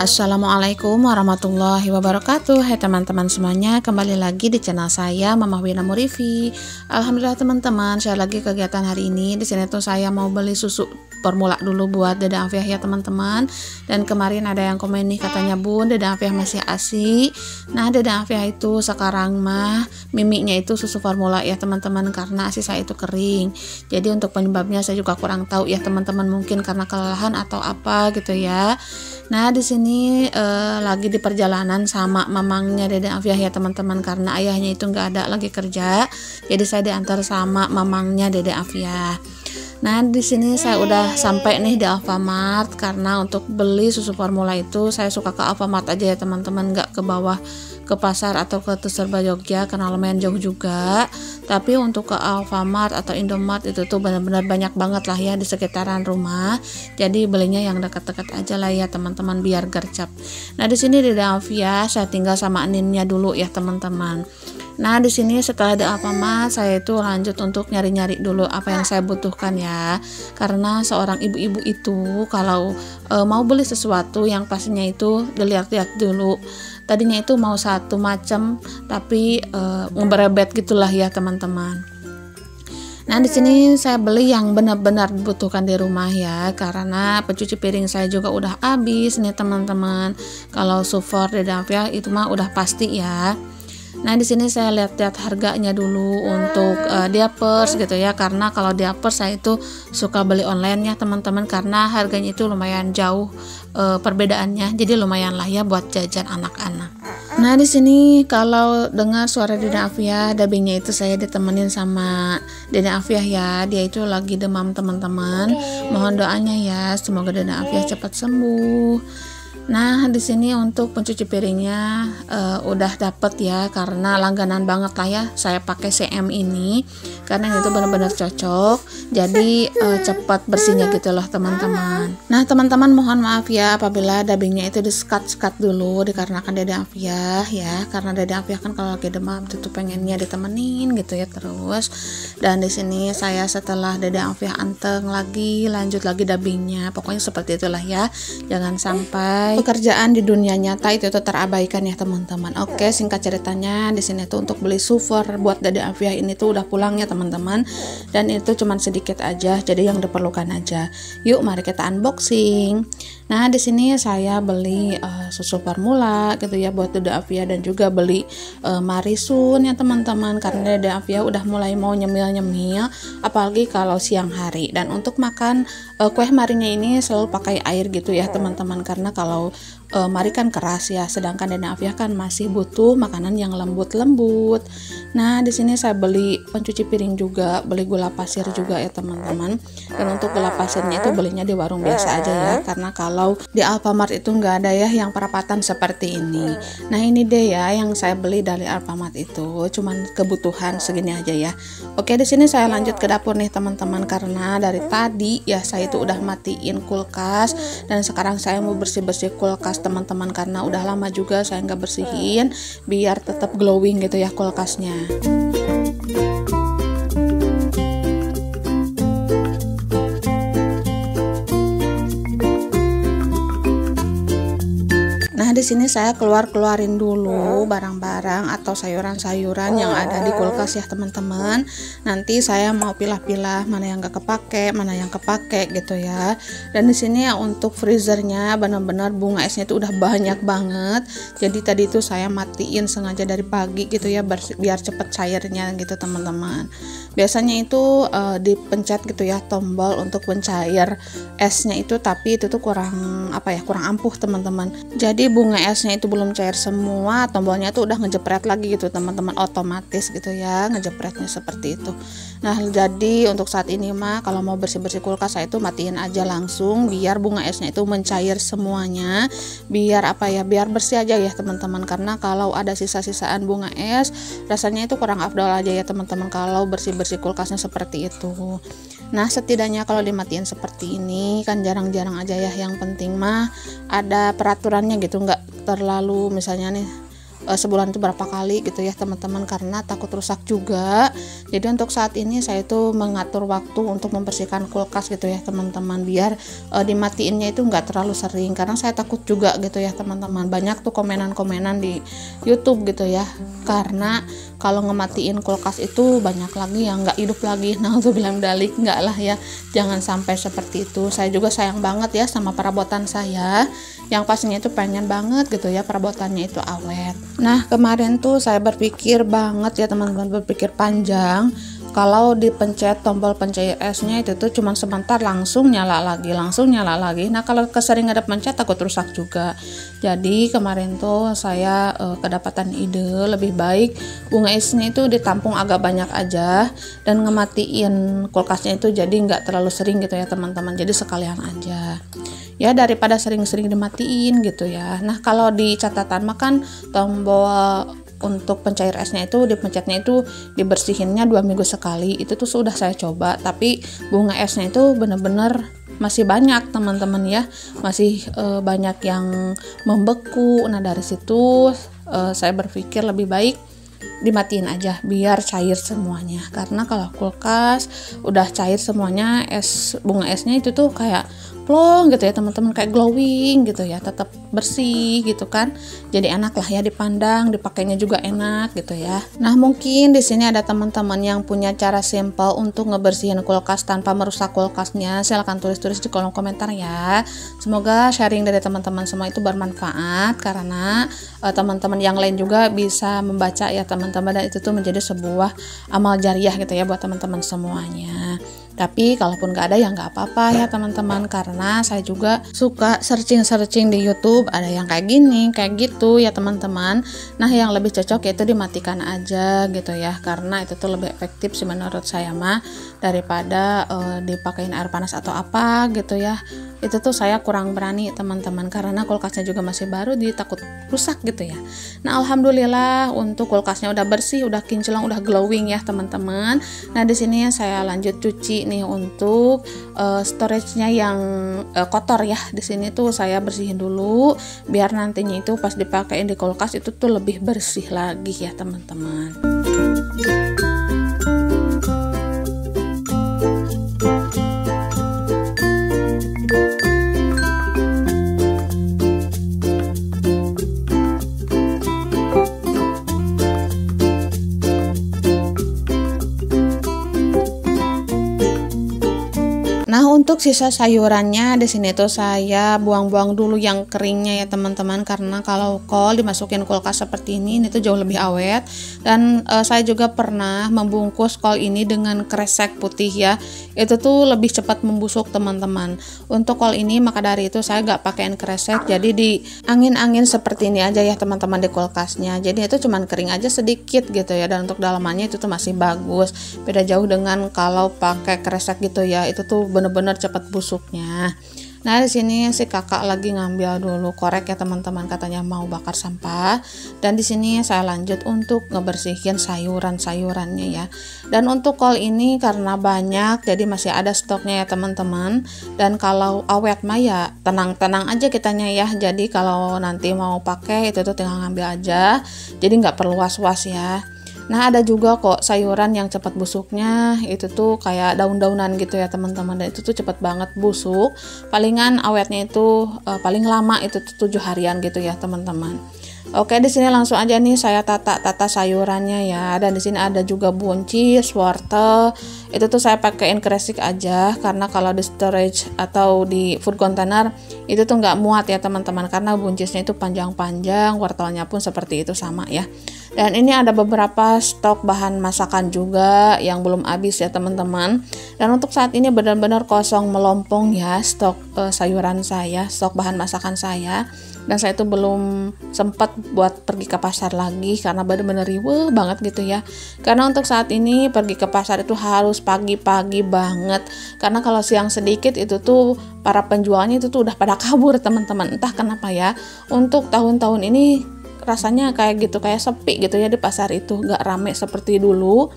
Assalamualaikum warahmatullahi wabarakatuh. Hai teman-teman semuanya, kembali lagi di channel saya Mama Wina Murifi. Alhamdulillah teman-teman, saya lagi kegiatan hari ini. Di sini tuh saya mau beli susu formula dulu buat Dede Afiah ya teman-teman. Dan kemarin ada yang komen nih katanya, Bun, Dede Afiah masih ASI. Nah, Dede Afiah itu sekarang mah miminya itu susu formula ya teman-teman, karena ASI saya itu kering. Jadi untuk penyebabnya saya juga kurang tahu ya teman-teman, mungkin karena kelelahan atau apa gitu ya. Nah, di sini lagi di perjalanan sama mamangnya Dede Afiah ya teman-teman, karena ayahnya itu nggak ada lagi kerja. Jadi saya diantar sama mamangnya Dede Afiah. Nah, di sini saya udah sampai nih di Alfamart, karena untuk beli susu formula itu saya suka ke Alfamart aja ya teman-teman, nggak ke bawah ke pasar atau ke Serba Jogja karena lumayan jauh juga. Tapi untuk ke Alfamart atau Indomart itu tuh benar-benar banyak banget lah ya di sekitaran rumah. Jadi belinya yang dekat-dekat aja lah ya teman-teman, biar gercep. Nah, di sini di Afiah saya tinggal sama Aninnya dulu ya teman-teman. Nah, di sini setelah di Alfamart saya itu lanjut untuk nyari-nyari dulu apa yang saya butuhkan ya. Karena seorang ibu-ibu itu kalau mau beli sesuatu yang pastinya itu dilihat-lihat dulu. Tadinya itu mau satu macam, tapi ngeberebet gitulah ya teman-teman. Nah, di sini saya beli yang benar-benar dibutuhkan di rumah ya, karena pencuci piring saya juga udah habis nih teman-teman. Kalau support Dede Afiah itu mah udah pasti ya. Nah, di sini saya lihat-lihat harganya dulu untuk diapers gitu ya, karena kalau diapers saya itu suka beli online ya teman-teman, karena harganya itu lumayan jauh perbedaannya, jadi lumayan lah ya buat jajan anak-anak. Nah, di sini kalau dengar suara Dede Afiah, dubbingnya itu saya ditemenin sama Dede Afiah ya, dia itu lagi demam teman-teman. Mohon doanya ya, semoga Dede Afiah cepat sembuh. Nah, di sini untuk pencuci piringnya udah dapet ya, karena langganan banget lah ya saya pakai CM ini, karena itu benar-benar cocok, jadi cepat bersihnya gitu loh teman-teman. Nah, teman-teman mohon maaf ya apabila dubbingnya itu di-skat dulu, dikarenakan Dede Afiah ya, karena Dede Afiah kan kalau lagi demam itu pengennya ditemenin gitu ya terus. Dan di sini saya setelah Dede Afiah anteng lagi, lanjut lagi dubbingnya, pokoknya seperti itulah ya, jangan sampai pekerjaan di dunia nyata itu tuh terabaikan ya teman-teman. Oke, singkat ceritanya di sini tuh untuk beli super buat Dede Afiah ini tuh udah pulang ya teman-teman, dan itu cuman sedikit aja, jadi yang diperlukan aja. Yuk mari kita unboxing. Nah, di sini saya beli susu formula gitu ya buat Dede Afiah, dan juga beli Marisun ya teman-teman, karena Dede Afiah udah mulai mau nyemil-nyemil apalagi kalau siang hari. Dan untuk makan kue marinya ini selalu pakai air gitu ya teman-teman, karena kalau mari kan keras ya, sedangkan Dede Afiah kan masih butuh makanan yang lembut-lembut. Nah, di sini saya beli pencuci piring juga, beli gula pasir juga ya teman-teman. Dan untuk gula pasirnya itu belinya di warung biasa aja ya, karena kalau di Alfamart itu nggak ada ya yang perapatan seperti ini. Nah, ini deh ya yang saya beli dari Alfamart itu, cuman kebutuhan segini aja ya. Oke, di sini saya lanjut ke dapur nih teman-teman, karena dari tadi ya saya itu udah matiin kulkas, dan sekarang saya mau bersih-bersih kulkas teman-teman, karena udah lama juga saya nggak bersihin biar tetap glowing gitu ya kulkasnya. Nah, di sini saya keluarin dulu barang-barang atau sayuran-sayuran yang ada di kulkas ya teman-teman. Nanti saya mau pilah-pilah mana yang nggak kepake, mana yang kepake gitu ya. Dan di sini ya untuk freezernya benar-benar bunga esnya itu udah banyak banget. Jadi tadi itu saya matiin sengaja dari pagi gitu ya, biar cepet cairnya gitu teman-teman. Biasanya itu dipencet gitu ya tombol untuk pencair esnya itu, tapi itu tuh kurang ampuh teman-teman. Jadi bunga esnya itu belum cair semua, tombolnya tuh udah ngejepret lagi gitu teman-teman, otomatis gitu ya ngejepretnya seperti itu. Nah, jadi untuk saat ini mah kalau mau bersih-bersih kulkas saya itu matiin aja langsung, biar bunga esnya itu mencair semuanya, biar biar bersih aja ya teman-teman. Karena kalau ada sisa-sisaan bunga es rasanya itu kurang afdol aja ya teman-teman kalau bersih-bersih kulkasnya seperti itu. Nah, setidaknya kalau dimatiin seperti ini kan jarang-jarang aja ya, yang penting mah ada peraturannya gitu, nggak terlalu misalnya nih sebulan itu berapa kali gitu ya teman-teman, karena takut rusak juga. Jadi untuk saat ini saya itu mengatur waktu untuk membersihkan kulkas gitu ya teman-teman, biar dimatiinnya itu nggak terlalu sering, karena saya takut juga gitu ya teman-teman. Banyak tuh komenan-komenan di YouTube gitu ya, karena kalau ngematiin kulkas itu banyak lagi yang nggak hidup lagi. Nah untuk bilang dalik, nggak lah ya, jangan sampai seperti itu. Saya juga sayang banget ya sama perabotan saya, yang pastinya itu pengen banget gitu ya perabotannya itu awet. Nah kemarin tuh saya berpikir banget ya teman-teman, berpikir panjang. Kalau dipencet tombol pencair esnya itu tuh cuman sebentar langsung nyala lagi. Nah kalau keseringan ada pencet takut rusak juga. Jadi kemarin tuh saya kedapatan ide, lebih baik bunga esnya itu ditampung agak banyak aja dan ngematiin kulkasnya itu jadi nggak terlalu sering gitu ya teman-teman. Jadi sekalian aja ya, daripada sering-sering dimatiin gitu ya. Nah kalau di catatan makan tombol untuk pencair esnya itu dipencetnya itu dibersihinnya 2 minggu sekali. Itu tuh sudah saya coba, tapi bunga esnya itu bener-bener masih banyak teman-teman ya, masih banyak yang membeku. Nah dari situ saya berpikir lebih baik dimatiin aja biar cair semuanya, karena kalau kulkas udah cair semuanya, bunga esnya itu tuh kayak plong gitu ya teman-teman, kayak glowing gitu ya, tetap bersih gitu kan. Jadi enak lah ya dipandang, dipakainya juga enak gitu ya. Nah mungkin di sini ada teman-teman yang punya cara simple untuk ngebersihin kulkas tanpa merusak kulkasnya. Silahkan tulis-tulis di kolom komentar ya. Semoga sharing dari teman-teman semua itu bermanfaat, karena teman-teman yang lain juga bisa membaca ya teman-teman, dan itu tuh menjadi sebuah amal jariah gitu ya buat teman-teman semuanya. Tapi kalaupun gak ada ya nggak apa-apa ya teman-teman, karena saya juga suka searching di YouTube, ada yang kayak gini, kayak gitu ya teman-teman. Nah yang lebih cocok yaitu dimatikan aja gitu ya, karena itu tuh lebih efektif sih menurut saya mah, daripada dipakein air panas atau apa gitu ya. Itu tuh saya kurang berani teman-teman, karena kulkasnya juga masih baru, jadi takut rusak gitu ya. Nah alhamdulillah untuk kulkasnya udah bersih, udah kinclong, udah glowing ya teman-teman. Nah di sini saya lanjut cuci nih untuk storage-nya yang kotor ya. Di sini tuh saya bersihin dulu biar nantinya itu pas dipakein di kulkas itu tuh lebih bersih lagi ya teman-teman. Nah untuk sisa sayurannya di sini tuh saya buang-buang dulu yang keringnya ya teman-teman, karena kalau kol dimasukin kulkas seperti ini tuh jauh lebih awet. Dan saya juga pernah membungkus kol ini dengan kresek putih ya, itu tuh lebih cepat membusuk teman-teman. Untuk kol ini maka dari itu saya gak pakein kresek, jadi di angin-angin seperti ini aja ya teman-teman di kulkasnya. Jadi itu cuman kering aja sedikit gitu ya, dan untuk dalamannya itu tuh masih bagus. Beda jauh dengan kalau pakai kresek gitu ya, itu tuh bener-bener cepat busuknya. Nah di sini si kakak lagi ngambil dulu korek ya teman-teman, katanya mau bakar sampah. Dan di sini saya lanjut untuk ngebersihin sayurannya ya. Dan untuk kol ini karena banyak, jadi masih ada stoknya ya teman-teman. Dan kalau awet mah ya tenang-tenang aja kitanya ya. Jadi kalau nanti mau pakai itu tuh tinggal ngambil aja. Jadi nggak perlu was-was ya. Nah ada juga kok sayuran yang cepat busuknya, itu tuh kayak daun-daunan gitu ya teman-teman, dan itu tuh cepat banget busuk. Palingan awetnya itu paling lama itu tuh 7 harian gitu ya teman-teman. Oke, di sini langsung aja nih saya tata sayurannya ya. Dan di sini ada juga buncis, wortel. Itu tuh saya pakein kresek aja, karena kalau di storage atau di food container itu tuh nggak muat ya teman-teman, karena buncisnya itu panjang-panjang, wortelnya pun seperti itu sama ya. Dan ini ada beberapa stok bahan masakan juga yang belum habis ya teman-teman. Dan untuk saat ini benar-benar kosong melompong ya stok sayuran saya, stok bahan masakan saya. Dan saya itu belum sempat buat pergi ke pasar lagi, karena benar-benar riweuh banget gitu ya. Karena untuk saat ini pergi ke pasar itu harus pagi-pagi banget, karena kalau siang sedikit itu tuh para penjualnya itu tuh udah pada kabur teman-teman. Entah kenapa ya, untuk tahun-tahun ini rasanya kayak gitu, kayak sepi gitu ya di pasar itu, gak rame seperti dulu.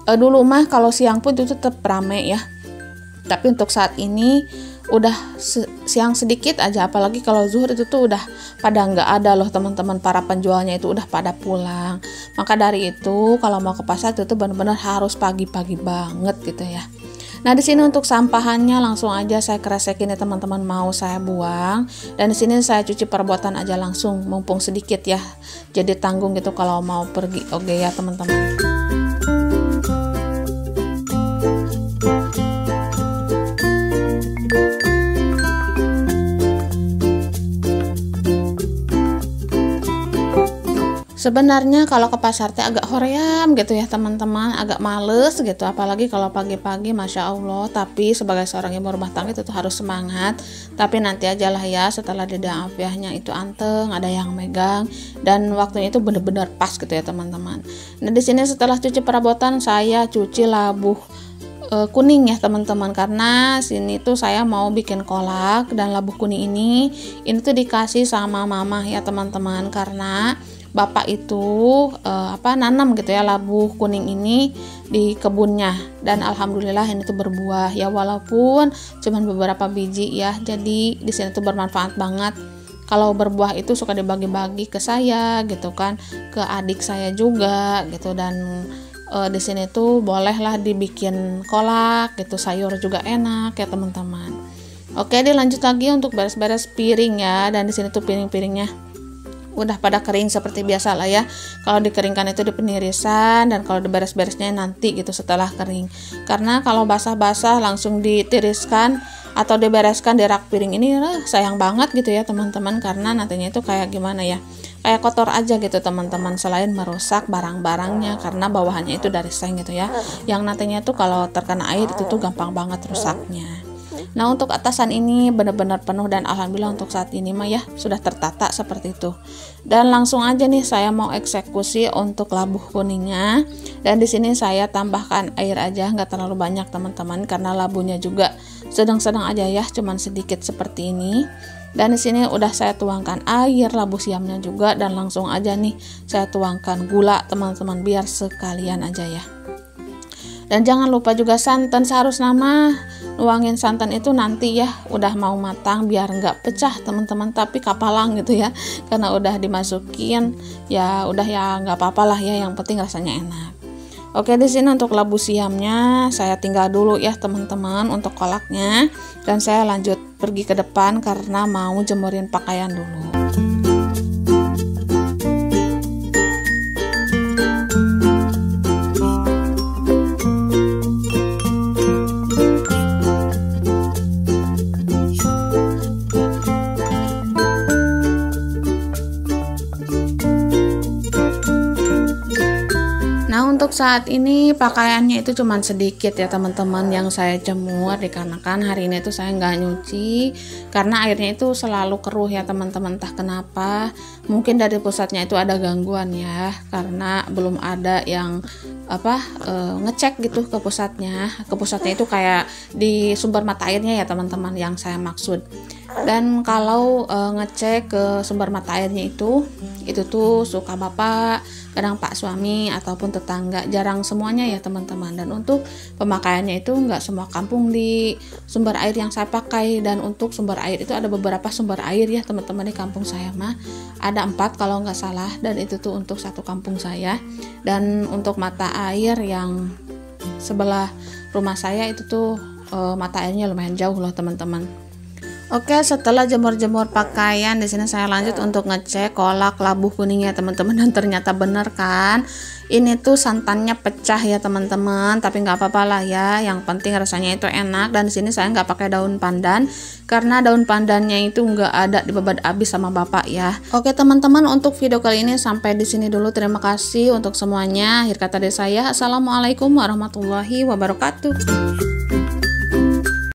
Dulu mah kalau siang pun itu tetap rame ya, tapi untuk saat ini udah siang sedikit aja, apalagi kalau zuhur itu tuh udah pada nggak ada loh teman-teman, para penjualnya itu udah pada pulang. Maka dari itu kalau mau ke pasar itu tuh benar-benar harus pagi-pagi banget gitu ya. Nah, di sini untuk sampahannya langsung aja saya kresekin ya teman-teman, mau saya buang. Dan di sini saya cuci perabotan aja langsung, mumpung sedikit ya. Jadi tanggung gitu kalau mau pergi. Oke ya teman-teman. Sebenarnya kalau ke pasar teh agak hoream gitu ya teman-teman, agak males gitu, apalagi kalau pagi-pagi, Masya Allah. Tapi sebagai seorang ibu rumah tangga itu tuh harus semangat. Tapi nanti aja lah ya, setelah dida afiahnya itu anteng, ada yang megang, dan waktunya itu bener-bener pas gitu ya teman-teman. Nah di sini setelah cuci perabotan, saya cuci labuh kuning ya teman-teman, karena sini tuh saya mau bikin kolak. Dan labuh kuning ini tuh dikasih sama mama ya teman-teman, karena bapak itu nanam gitu ya labuh kuning ini di kebunnya, dan alhamdulillah ini tuh berbuah ya, walaupun cuman beberapa biji ya. Jadi di sini tuh bermanfaat banget. Kalau berbuah itu suka dibagi-bagi ke saya gitu kan, ke adik saya juga gitu. Dan di sini tuh bolehlah dibikin kolak gitu, sayur juga enak ya teman-teman. Oke, dilanjut lagi untuk beres-beres piring ya. Dan di sini tuh piring-piringnya udah pada kering seperti biasa lah ya. Kalau dikeringkan itu di penirisan, dan kalau diberes-beresnya nanti gitu setelah kering. Karena kalau basah-basah langsung ditiriskan atau dibereskan di rak piring ini sayang banget gitu ya teman-teman, karena nantinya itu kayak gimana ya, kayak kotor aja gitu teman-teman. Selain merusak barang-barangnya, karena bawahannya itu dari seng gitu ya, yang nantinya itu kalau terkena air itu tuh gampang banget rusaknya. Nah untuk atasan ini benar-benar penuh, dan alhamdulillah untuk saat ini mah ya sudah tertata seperti itu. Dan langsung aja nih saya mau eksekusi untuk labuh kuningnya. Dan di sini saya tambahkan air aja, nggak terlalu banyak teman-teman, karena labuhnya juga sedang-sedang aja ya, cuman sedikit seperti ini. Dan di sini udah saya tuangkan air labu siamnya juga, dan langsung aja nih saya tuangkan gula teman-teman, biar sekalian aja ya. Dan jangan lupa juga santan, seharusnya mah nuangin santan itu nanti ya udah mau matang, biar nggak pecah teman-teman, tapi kapalang gitu ya, karena udah dimasukin ya udah ya nggak apa-apa lah ya, yang penting rasanya enak. Oke, di sini untuk labu siamnya saya tinggal dulu ya teman-teman untuk kolaknya, dan saya lanjut pergi ke depan karena mau jemurin pakaian dulu. Untuk saat ini pakaiannya itu cuman sedikit ya teman-teman yang saya jemur, dikarenakan hari ini tuh saya nggak nyuci karena airnya itu selalu keruh ya teman-teman, entah kenapa. Mungkin dari pusatnya itu ada gangguan ya, karena belum ada yang ngecek gitu ke pusatnya. Ke pusatnya itu kayak di sumber mata airnya ya teman-teman yang saya maksud. Dan kalau ngecek ke sumber mata airnya itu tuh suka bapak, kadang pak suami ataupun tetangga, jarang semuanya ya teman-teman. Dan untuk pemakaiannya itu nggak semua kampung di sumber air yang saya pakai. Dan untuk sumber air itu ada beberapa sumber air ya teman-teman, di kampung saya mah ada 4 kalau nggak salah, dan itu tuh untuk satu kampung saya. Dan untuk mata air yang sebelah rumah saya itu tuh mata airnya lumayan jauh loh teman-teman. Oke, setelah jemur-jemur pakaian, di sini saya lanjut untuk ngecek kolak labu kuningnya teman-teman, dan ternyata bener kan, ini tuh santannya pecah ya teman-teman. Tapi nggak apa-apa lah ya, yang penting rasanya itu enak. Dan di sini saya nggak pakai daun pandan karena daun pandannya itu nggak ada, dibabat habis sama bapak ya. Oke teman-teman, untuk video kali ini sampai di sini dulu. Terima kasih untuk semuanya. Akhir kata dari saya, assalamualaikum warahmatullahi wabarakatuh.